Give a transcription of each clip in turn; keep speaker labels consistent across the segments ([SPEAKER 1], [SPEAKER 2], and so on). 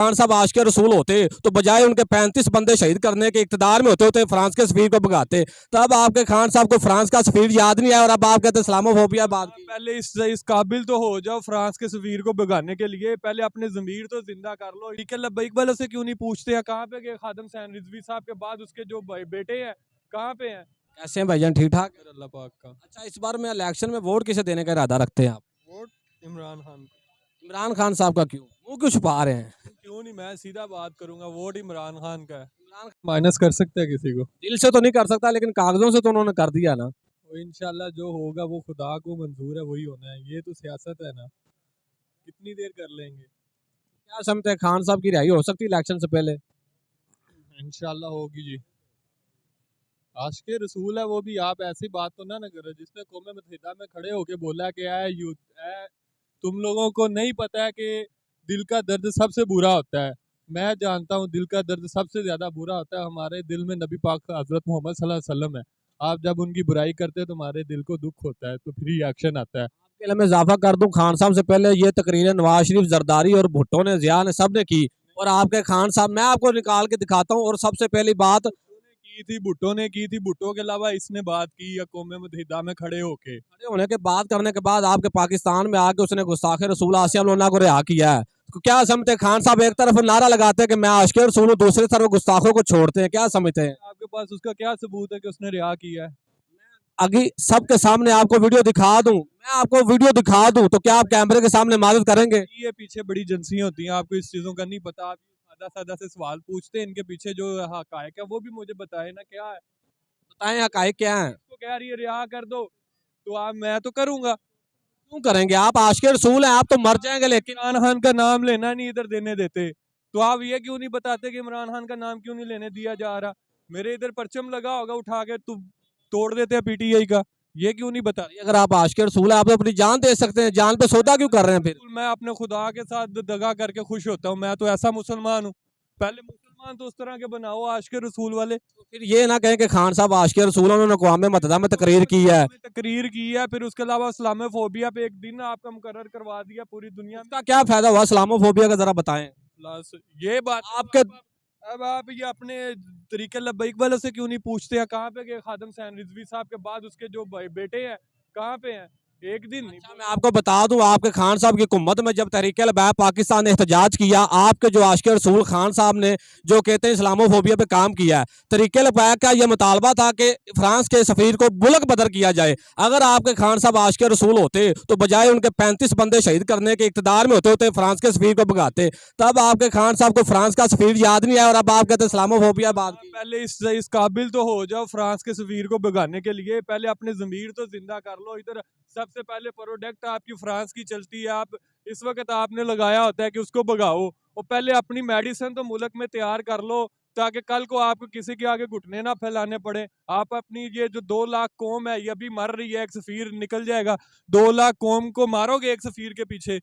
[SPEAKER 1] खान साहब आशिक रसूल होते तो बजाय उनके 35 बंदे शहीद करने के इक़्तिदार में होते होते फ्रांस के सफीर को भगाते। तब आपके खान साहब को फ्रांस का सफीर याद नहीं आया और अब आप कहते इस्लामोफोबिया बात की।
[SPEAKER 2] पहले इस काबिल तो हो जाओ फ्रांस के सफीर को भगाने के लिए, पहले अपने ज़मीर तो जिंदा कर लो। ठीक है, लब्बैक वालों से क्यों नहीं पूछते हैं कहाँ पे गए खादम हुसैन रिजवी साहब के बाद उसके जो बेटे हैं कहाँ पे हैं?
[SPEAKER 1] कैसे हैं भाईजान, ठीक ठाक?
[SPEAKER 2] अल्लाह पाक का।
[SPEAKER 1] अच्छा, इस बार में इलेक्शन में वोट किसे देने का इरादा रखते हैं आप?
[SPEAKER 2] वोट इमरान खान को।
[SPEAKER 1] इमरान खान साहब का क्यों, वो क्यों छुपा रहे हैं?
[SPEAKER 2] क्यों नहीं, मैं सीधा बात करूंगा, वोट इमरान खान का है।
[SPEAKER 1] इमरान
[SPEAKER 2] माइनस कर सकते हैं किसी को?
[SPEAKER 1] दिल से तो नहीं कर सकता लेकिन कागजों से तो उन्होंने कर दिया ना।
[SPEAKER 2] वो इंशाल्लाह जो होगा वो खुदा को मंजूर है, वही होना है। ये तो सियासत है ना, कितनी देर कर लेंगे।
[SPEAKER 1] क्या समझते हैं खान साहब की रिहाई हो सकती है इलेक्शन से पहले?
[SPEAKER 2] इंशाल्लाह होगी जी। आशिक रसूल है वो भी, आप ऐसी बात तो ना करो जिसने कौम मुत्तहिदा में खड़े होके बोला कि तुम लोगों को नहीं पता है कि दिल का दर्द सबसे बुरा होता है। मैं जानता हूँ दिल का दर्द सबसे ज़्यादा बुरा होता है। हमारे दिल में नबी पाक हज़रत मोहम्मद सल्लल्लाहु अलैहि वसल्लम है। आप जब उनकी बुराई करते हैं तो हमारे दिल को दुख होता है, तो फिर रिएक्शन आता है।
[SPEAKER 1] आपके इल्म में इजाफा कर दूं, खान साहब से पहले ये तकरीरें नवाज शरीफ, जरदारी और भुट्टो ने, जिया ने, सब ने की। और आपके खान साहब, मैं आपको निकाल के दिखाता हूँ। और सबसे पहली बात
[SPEAKER 2] भुट्टो ने की थी, भुट्टो के अलावा इसने बात की या कौम मुत्तहिदा में खड़े होके?
[SPEAKER 1] खड़े होने के बाद, करने के बाद आपके पाकिस्तान में आके उसने गुस्ताखे रसूल आसिया मौलाना को रिहा किया है। तो क्या समझते हैं खान साहब, एक तरफ नारा लगाते हैं कि मैं आशिक रसूल हूं, दूसरी तरफ गुस्ताखों को छोड़ते हैं, क्या समझते हैं?
[SPEAKER 2] आपके पास उसका क्या सबूत है कि उसने रिहा किया है?
[SPEAKER 1] अभी सबके सामने आपको वीडियो दिखा दूं, मैं आपको वीडियो दिखा दूं तो क्या आप कैमरे के सामने माजत करेंगे?
[SPEAKER 2] ये पीछे बड़ी एजेंसियां होती हैं, आपको इस चीजों का नहीं पता। आप सादा सादा से सवाल पूछते हैं, इनके पीछे जो हकायक है वो भी मुझे बताए ना, क्या है?
[SPEAKER 1] बताएं हकायक क्या है?
[SPEAKER 2] तो कह रही है रिहा कर दो, तो आप मैं तो करूंगा।
[SPEAKER 1] क्यों करेंगे? आप आशिक रसूल हैं, आप तो मर जाएंगे। लेकिन
[SPEAKER 2] इमरान खान का नाम लेना नहीं इधर देने देते, तो आप ये क्यों नहीं बताते कि इमरान खान का नाम क्यों नहीं लेने दिया जा रहा? मेरे इधर परचम लगा होगा उठा के तू तोड़ देते हैं पीटीआई का, ये क्यों नहीं बता?
[SPEAKER 1] अगर आप आशिक रसूल हैं, आप तो अपनी जान दे सकते हैं, जान पे सौदा क्यों कर रहे हैं फिर?
[SPEAKER 2] मैं अपने खुदा के साथ दगा करके खुश होता हूँ, मैं तो ऐसा मुसलमान हूँ। पहले मुसलमान तो उस तरह के बनाओ आशिक रसूल वाले।
[SPEAKER 1] तो फिर ये ना कहें कि खान साहब आशिक रसूल हैं, उन्होंने अक़वाम मुत्तहिदा में तकरीर की है।
[SPEAKER 2] तकरीर की है, फिर उसके अलावा इस्लामोफोबिया पे एक दिन आपका मुकर्रर करवा दिया पूरी दुनिया में।
[SPEAKER 1] उसका क्या फायदा हुआ इस्लामोफोबिया का, जरा बताएं।
[SPEAKER 2] ये बात
[SPEAKER 1] आपके
[SPEAKER 2] अब आप ये अपने तरीके लब्बैक वालों से क्यों नहीं पूछते हैं कहाँ पे गए खादम हुसैन रिजवी साहब के बाद उसके जो बेटे हैं कहाँ पे हैं? एक दिन नहीं।
[SPEAKER 1] अच्छा, मैं आपको बता दूं, आपके खान साहब की हुकूमत में जब तहरीक लबाब पाकिस्तान ने एहतजाज किया, आपके जो आशिक रसूल खान साहब ने जो कहते हैं इस्लामोफोबिया पे काम किया है, तहरीक लबाब का यह मुतालबा था कि फ्रांस के सफीर को मुल्क बदर किया जाए। अगर आपके खान साहब आशिक रसूल होते तो बजाय उनके 35 बंदे शहीद करने के इक़्तिदार में होते होते फ्रांस के सफीर को भगाते। तब आपके खान साहब को फ्रांस का सफीर याद नहीं आया और अब आप कहते इस्लामोफोबिया बात की।
[SPEAKER 2] पहले इस काबिल तो हो जाओ फ्रांस के सफीर को भगाने के लिए, पहले अपने ज़मीर तो जिंदा कर लो। इधर सबसे पहले प्रोडक्ट आपकी फ्रांस की चलती है, आप इस वक्त आपने लगाया होता है कि उसको भगाओ, और पहले अपनी मेडिसिन तो मुल्क में तैयार कर लो ताकि कल को आपको किसी के आगे घुटने ना फैलाने पड़े। आप अपनी ये जो 2 लाख कौम है ये अभी मर रही है, एक सफीर निकल जाएगा, 2 लाख कौम को मारोगे एक सफीर के पीछे?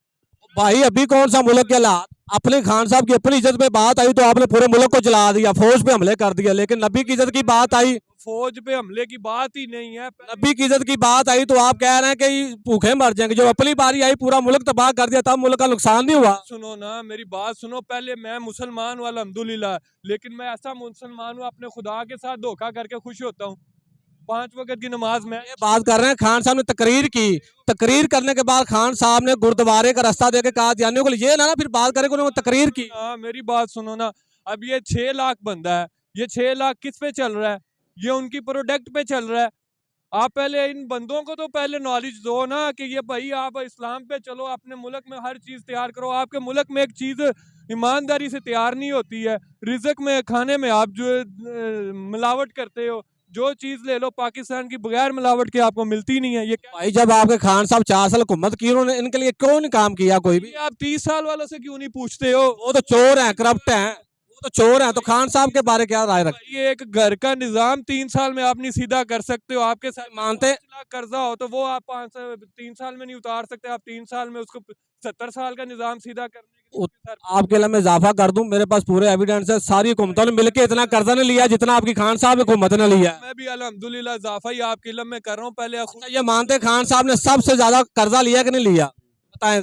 [SPEAKER 1] भाई अभी कौन सा मुल्क के हालात, अपने खान साहब की अपनी इज्जत पे बात आई तो आपने पूरे मुल्क को जला दिया, फौज पे हमले कर दिया। लेकिन नबी की इज्जत की बात आई,
[SPEAKER 2] फौज पे हमले की बात ही नहीं है।
[SPEAKER 1] नबी की इज्जत की बात आई तो आप कह रहे हैं कि भूखे मर जाएंगे। जो अपनी बारी आई पूरा मुल्क तबाह कर दिया, तब मुल्क का नुकसान नहीं हुआ?
[SPEAKER 2] सुनो ना, मेरी बात सुनो। पहले मैं मुसलमान हूँ अल्हम्दुलिल्लाह, लेकिन मैं ऐसा मुसलमान हूँ अपने खुदा के साथ धोखा करके खुश होता हूँ। 5 वक्त की नमाज में
[SPEAKER 1] ये बात कर रहे हैं, खान साहब ने तकरीर की, तकरीर करने के बाद खान साहब ने गुरुद्वारे का रास्ता देके कादियानियों को, ये ना फिर बात करें कि उन्होंने तकरीर की।
[SPEAKER 2] मेरी बात सुनो ना। अब ये 6 लाख बंदा है, ये 6 लाख किस पे चल रहा है? ये उनकी प्रोडक्ट पे चल रहा है। आप पहले इन बंदों को तो पहले नॉलेज दो ना कि ये भाई आप इस्लाम पे चलो, अपने मुल्क में हर चीज तैयार करो। आपके मुल्क में एक चीज ईमानदारी से तैयार नहीं होती है, रिज़्क में, खाने में आप जो मिलावट करते हो। जो चीज ले लो पाकिस्तान की बगैर मिलावट के आपको मिलती नहीं है। ये
[SPEAKER 1] भाई जब आपके खान साहब 4 साल हुकूमत की, उन्होंने इनके लिए क्यों नहीं काम किया कोई भी?
[SPEAKER 2] आप 30 साल वालों से क्यों नहीं पूछते हो?
[SPEAKER 1] वो तो चोर हैं, करप्ट हैं, वो तो चोर हैं। तो खान साहब के बारे क्या राय रखते?
[SPEAKER 2] ये एक घर का निजाम 3 साल में आप नहीं सीधा कर सकते हो। आपके साथ
[SPEAKER 1] मानते
[SPEAKER 2] 5 लाख कर्जा हो तो वो आप 3 साल में नहीं उतार सकते। आप 3 साल में उसको 70 साल का निजाम सीधा करने के लिए
[SPEAKER 1] आपके इल्म में इजाफा कर दूं, मेरे पास पूरे एविडेंस है, सारी हुकूमतों ने मिलकर इतना कर्जा नहीं लिया जितना आपकी खान साहब हुकूमत ने लिया है।
[SPEAKER 2] मैं भी अल्हम्दुलिल्लाह इजाफा ही आपके इल्म में कर रहा हूँ। पहले
[SPEAKER 1] अच्छा, ये मानते खान साहब ने सबसे ज्यादा कर्जा लिया कि नहीं लिया? बताएं।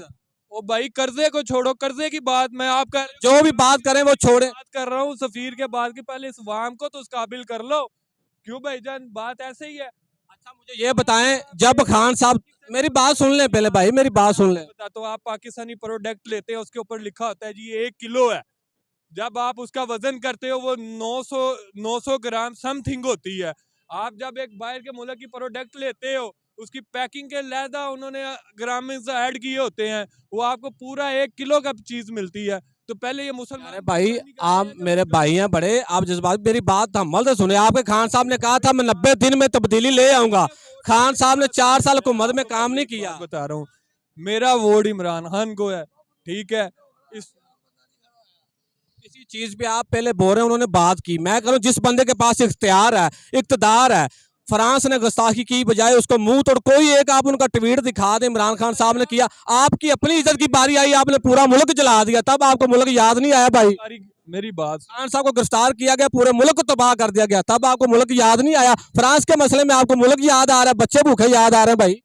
[SPEAKER 2] ओ भाई कर्जे को छोड़ो, कर्जे की बात मैं आपका
[SPEAKER 1] जो भी बात करें वो छोड़े।
[SPEAKER 2] बात कर रहा हूँ सफीर के बाद की, पहले इस वाम को तो उस काबिल कर लो। क्यों भाईजान, बात ऐसे ही है।
[SPEAKER 1] अच्छा मुझे ये बताएं, जब खान साहब, मेरी बात सुन लें पहले भाई, मेरी बात सुन लें।
[SPEAKER 2] बता, तो आप पाकिस्तानी प्रोडक्ट लेते हैं, उसके ऊपर लिखा होता है जी ये 1 किलो है। जब आप उसका वजन करते हो वो 900 ग्राम समथिंग होती है। आप जब एक बाहर के मुल्क की प्रोडक्ट लेते हो, उसकी पैकिंग के लहदा उन्होंने ग्राम ऐड किए होते हैं, वो आपको पूरा 1 किलो का चीज मिलती है। तो पहले ये मुसलमान
[SPEAKER 1] अरे भाई
[SPEAKER 2] नहीं करते
[SPEAKER 1] आप
[SPEAKER 2] हैं कि
[SPEAKER 1] मेरे भाई हैं बड़े, आप जज्बात, मेरी बात तहम्मुल से सुने। आपके खान साहब ने कहा था मैं 90 दिन में तब्दीली ले आऊंगा। खान साहब ने 4 साल हुकूमत में काम नहीं किया।
[SPEAKER 2] बता रहा हूँ, मेरा वोट इमरान खान को है, ठीक है। इस
[SPEAKER 1] किसी चीज पे आप पहले बोल रहे हैं, उन्होंने बात की। मैं कह रहा हूं जिस बंदे के पास इख्तियार है, इख्तदार है, फ्रांस ने गुस्ताखी की बजाय उसको मुंह तोड़ कोई एक आप उनका ट्वीट दिखा दे इमरान खान साहब ने किया। आपकी अपनी इज्जत की बारी आई, आपने पूरा मुल्क जला दिया, तब आपको मुल्क याद नहीं आया भाई।
[SPEAKER 2] मेरी बात,
[SPEAKER 1] खान साहब को गिरफ्तार किया गया, पूरे मुल्क को तबाह कर दिया गया, तब आपको मुल्क याद नहीं आया। फ्रांस के मसले में आपको मुल्क याद आ रहा है, बच्चे भूखे याद आ रहे हैं भाई।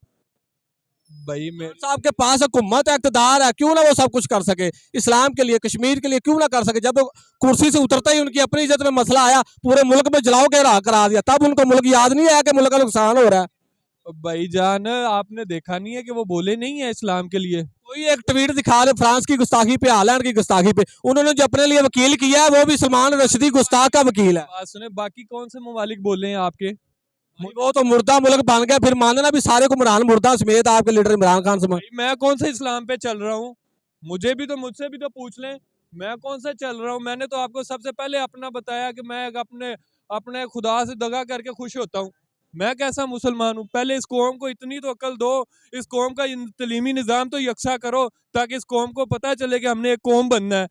[SPEAKER 2] भाई
[SPEAKER 1] खान साहब के पास हुकूमत है, इक़्तिदार है, क्यों ना वो सब कुछ कर सके इस्लाम के लिए, कश्मीर के लिए, क्यों ना कर सके। जब वो कुर्सी से उतरते ही उनकी अपनी इज्जत में मसला आया, पूरे मुल्क में जलाओ के राह करा दिया, तब उनको मुल्क याद नहीं आया कि मुल्क का नुकसान हो रहा है।
[SPEAKER 2] भाईजान आपने देखा नहीं है कि वो बोले नहीं है इस्लाम के लिए।
[SPEAKER 1] कोई एक ट्वीट दिखा दे फ्रांस की गुस्ताखी पे, हालैंड की गुस्ताखी पे, उन्होंने जो अपने लिए वकील किया है वो भी सलमान रश्दी गुस्ताख का वकील है।
[SPEAKER 2] बात सुने, बाकी कौन से ममालिक बोले हैं आपके?
[SPEAKER 1] वो तो मुर्दा मुल्क बन गया, फिर मानना भी सारे कुमरान मुर्दा समेत आपके लीडर इमरान खान समेत।
[SPEAKER 2] भाई मैं कौन से इस्लाम पे चल रहा हूँ? मुझसे भी तो पूछ लें, मैं कौन सा चल रहा हूँ? मैंने तो आपको सबसे पहले अपना बताया कि मैं अपने अपने खुदा से दगा करके खुश होता हूँ। मैं कैसा मुसलमान हूँ? पहले इस कौम को इतनी तो अकल दो, इस कौम का तलीमी निज़ाम तो यकसा करो, ताकि इस कौम को पता चले कि हमने एक कौम बनना है।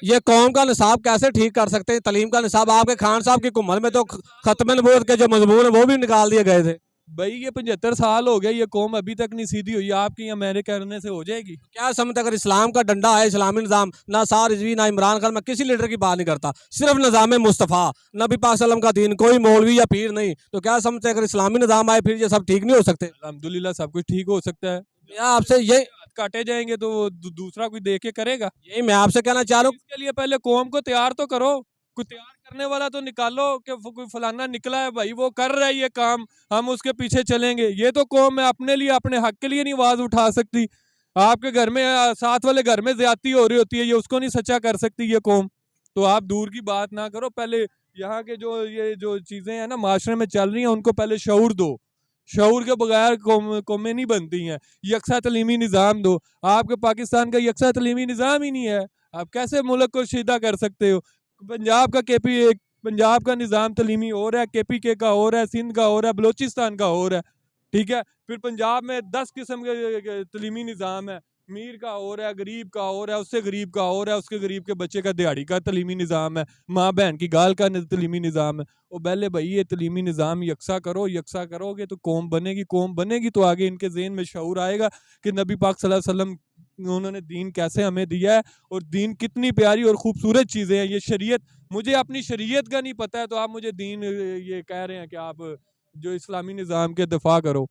[SPEAKER 1] ये कौम का निसाब कैसे ठीक कर सकते हैं? तलीम का निसाब आपके खान साहब की हुकूमत में तो खत्म नबूवत के जो मजमून है वो भी निकाल दिए गए थे।
[SPEAKER 2] भाई ये 75 साल हो गए, ये कौम अभी तक नहीं सीधी हुई। आपकी यहाँ मेरे कहने से हो जाएगी?
[SPEAKER 1] क्या समझते, अगर इस्लाम का डंडा है, इस्लामी निज़ाम, ना सार रिजवी ना इमरान खान, मैं किसी लीडर की बात नहीं करता, सिर्फ निज़ाम मुस्तफ़ा नबी पाक सल्लम का दीन, कोई मौलवी या पीर नहीं, तो क्या समझते अगर इस्लामी निज़ाम आए फिर ये सब ठीक नहीं हो सकते?
[SPEAKER 2] अल्हम्दुलिल्लाह सब कुछ ठीक हो सकता है।
[SPEAKER 1] मैं आपसे यही
[SPEAKER 2] काटे जाएंगे तो वो दूसरा कोई देख के करेगा।
[SPEAKER 1] यही मैं आपसे कहना चाह रहा हूँ।
[SPEAKER 2] इसके लिए पहले कौम को तैयार तो करो, कोई तैयार करने वाला तो निकालो कि कोई फलाना निकला है भाई वो कर रहा है ये काम, हम उसके पीछे चलेंगे। ये तो कौम है अपने लिए, अपने हक के लिए नहीं आवाज उठा सकती। आपके घर में साथ वाले घर में ज्यादती हो रही होती है, ये उसको नहीं सच्चा कर सकती ये कौम। तो आप दूर की बात ना करो, पहले यहाँ के ये जो चीजें हैं ना माशरे में चल रही हैं उनको पहले शऊर दो। शऊर के बगैर कौमें नहीं बनती हैं। यकसा तलीमी निज़ाम दो। आपके पाकिस्तान का यकसा तलीमी निज़ाम ही नहीं है, आप कैसे मुल्क को सीधा कर सकते हो? पंजाब का पंजाब का निज़ाम तलीमी हो रहा है, KPK का हो रहा है, सिंध का हो रहा है, बलोचिस्तान का हो रहा है, ठीक है। फिर पंजाब में 10 किस्म के तलीमी निज़ाम है, अमीर का हो रहा है, गरीब का हो रहा है, उससे गरीब का हो रहा है, उसके गरीब के बच्चे का दिहाड़ी का तलीमी निज़ाम है, माँ बहन की गाल का तलीमी निज़ाम है। ओ पहले भाई ये तलीमी निज़ाम यकसा करो, यकसा करोगे तो कौम बनेगी, कौम बनेगी तो आगे इनके ज़हन में शऊर आएगा कि नबी पाक सल्लल्लाहु अलैहि वसल्लम उन्होंने दीन कैसे हमें दिया है और दीन कितनी प्यारी और खूबसूरत चीज़ें हैं। ये शरीयत, मुझे अपनी शरीयत का नहीं पता है तो आप मुझे दीन ये कह रहे हैं कि आप जो इस्लामी निज़ाम के दफा करो।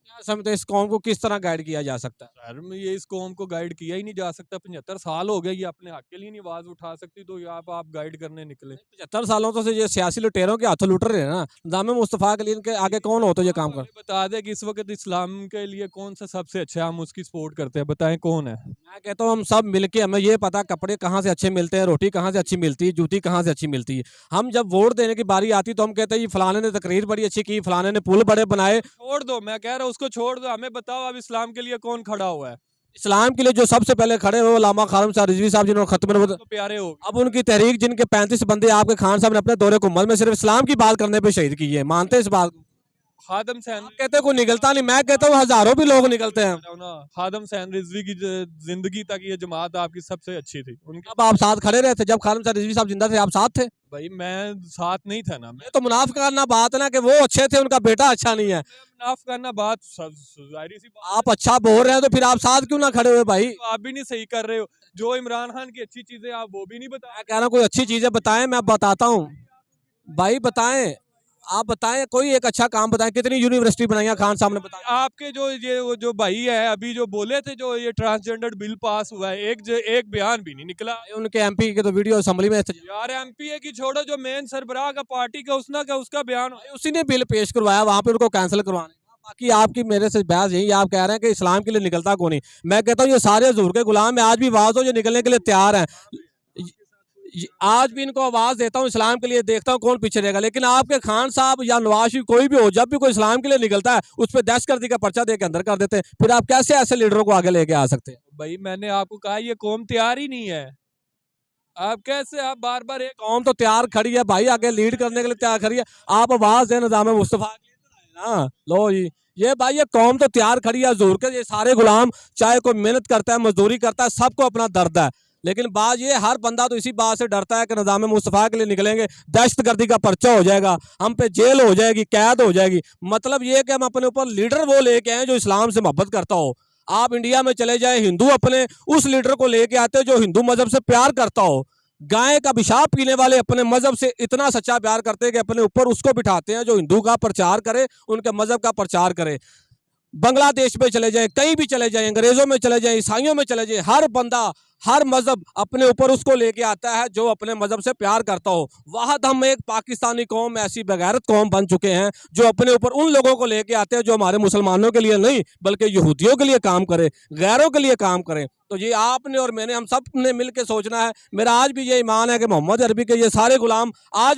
[SPEAKER 1] क्या समझते इस कौम को किस तरह गाइड किया जा सकता है?
[SPEAKER 2] सर में ये इस कौम को गाइड किया ही नहीं जा सकता। 75 साल हो गए, ये अपने हक के लिए नहीं आवाज उठा सकती, तो ये आप गाइड करने निकले।
[SPEAKER 1] 75 सालों तो से ये सियासी लुटेरों के हाथों लुट रहे हैं ना, निज़ाम मुस्तफ़ा के लिए इनके आगे कौन हो तो ये काम कर।
[SPEAKER 2] हमें बता दे कि इस वक्त इस्लाम के लिए कौन सा सबसे अच्छा है, हम उसकी सपोर्ट करते हैं, बताएं कौन है?
[SPEAKER 1] मैं कहता हूँ हम सब मिलके, हमें ये पता कपड़े कहाँ से अच्छे मिलते हैं, रोटी कहाँ से अच्छी मिलती है, जूती कहाँ से अच्छी मिलती है। हम जब वोट देने की बारी आती तो हम कहते हैं ये फलाने ने तकरीर बड़ी अच्छी की, फलाने ने पुल बड़े बनाए।
[SPEAKER 2] छोड़ दो, मैं कह रहा हूँ उसको छोड़ दो, हमें बताओ अब इस्लाम के लिए कौन खड़ा हुआ है?
[SPEAKER 1] इस्लाम के लिए जो सबसे पहले खड़े हुए लामा खारम साहब रिजवी साहब, जिन्होंने खत्म नबूवत,
[SPEAKER 2] तो प्यारे हो
[SPEAKER 1] अब उनकी तहरीक, जिनके 35 बंदे आपके खान साहब ने अपने दौरे हुकूमत में सिर्फ इस्लाम की बात करने पे शहीद किए हैं, मानते हैं इस बात को?
[SPEAKER 2] खादम सैन
[SPEAKER 1] आप कहते हैं कोई निकलता नहीं, मैं कहता हूँ हजारों भी लोग निकलते हैं।
[SPEAKER 2] खादम सैन रिजवी की जिंदगी तक ये जमात आपकी सबसे अच्छी थी उनकी।
[SPEAKER 1] अब आप साथ खड़े रहे थे जब खालिद साहब रिजवी साहब जिंदा थे, आप साथ थे?
[SPEAKER 2] भाई मैं साथ नहीं था ना, मैं
[SPEAKER 1] ये तो मुनाफिकाना बात है ना कि वो अच्छे थे, उनका बेटा अच्छा नहीं है।
[SPEAKER 2] मुनाफ करना बात जाहिर सी बात
[SPEAKER 1] आप अच्छा बोल रहे हैं तो फिर आप साथ क्यों ना खड़े हुए भाई?
[SPEAKER 2] तो आप भी नहीं सही कर रहे हो। जो इमरान खान की अच्छी चीजें आप वो भी नहीं बता।
[SPEAKER 1] मैं कह रहा हूँ कोई अच्छी चीजें बताएं, मैं बताता हूँ भाई, बताएं। आप बताएं कोई एक अच्छा काम बताएं, कितनी यूनिवर्सिटी बनाई है खान साहब ने, बताएं।
[SPEAKER 2] आपके जो ये वो जो भाई है अभी जो बोले थे जो ये ट्रांसजेंडर बिल पास हुआ है, एक बयान भी नहीं निकला।
[SPEAKER 1] उनके एमपी के तो वीडियो असेंबली में
[SPEAKER 2] यार एमपीए की छोड़ो, जो मेन सरबराह का पार्टी का उसका बयान
[SPEAKER 1] उसी ने बिल पेश करवाया, वहां पे उनको कैंसिल करवाने का। बाकी आपकी मेरे से बहस यही, आप कह रहे हैं कि इस्लाम के लिए निकलता कौन नहीं। मैं कहता हूँ ये सारे हुजूर के गुलाम है, आज भी वाज हो जो निकलने के लिए तैयार हैं। आज भी इनको आवाज देता हूँ इस्लाम के लिए, देखता हूँ कौन पीछे रहेगा। लेकिन आपके खान साहब या नवाज शरीफ कोई भी हो, जब भी कोई इस्लाम के लिए निकलता है उस पर दहशतगर्दी का पर्चा दे के अंदर कर देते हैं। फिर आप कैसे ऐसे लीडरों को आगे लेके आ सकते हैं?
[SPEAKER 2] भाई मैंने आपको कहा ये कौम तैयार ही नहीं है। आप कैसे आप बार बार एक
[SPEAKER 1] कौम तो तैयार खड़ी है भाई, आगे लीड करने के लिए तैयार खड़ी है। आप आवाज दें निज़ाम मुस्तफा के लिए ना, लो जी ये भाई ये कौम तो तैयार खड़ी है हुजूर के, ये सारे गुलाम, चाहे कोई मेहनत करता है मजदूरी करता है, सबको अपना दर्द है। लेकिन बात ये हर बंदा तो इसी बात से डरता है कि निज़ाम मुस्तफा के लिए निकलेंगे दहशतगर्दी का पर्चा हो जाएगा, हम पे जेल हो जाएगी, कैद हो जाएगी। मतलब ये कि हम अपने ऊपर लीडर वो लेके आए जो इस्लाम से मोहब्बत करता हो। आप इंडिया में चले जाए, हिंदू अपने उस लीडर को लेके आते हो जो हिंदू मजहब से प्यार करता हो। गाय का पिशाब पीने वाले अपने मजहब से इतना सच्चा प्यार करते हैं कि अपने ऊपर उसको बिठाते हैं जो हिंदू का प्रचार करे, उनके मजहब का प्रचार करे। बांग्लादेश में चले जाए, कहीं भी चले जाए, अंग्रेजों में चले जाए, ईसाइयों में चले जाए, हर बंदा हर मजहब अपने ऊपर उसको लेके आता है जो अपने मजहब से प्यार करता हो। वाहद हम एक पाकिस्तानी कौम ऐसी बेगैरत कौम बन चुके हैं जो अपने ऊपर उन लोगों को लेके आते हैं जो हमारे मुसलमानों के लिए नहीं बल्कि यहूदियों के लिए काम करे, गैरों के लिए काम करें। तो ये आपने और मैंने, हम सब ने मिल के सोचना है। मेरा आज भी ये ईमान है कि मोहम्मद अरबी के ये सारे गुलाम आज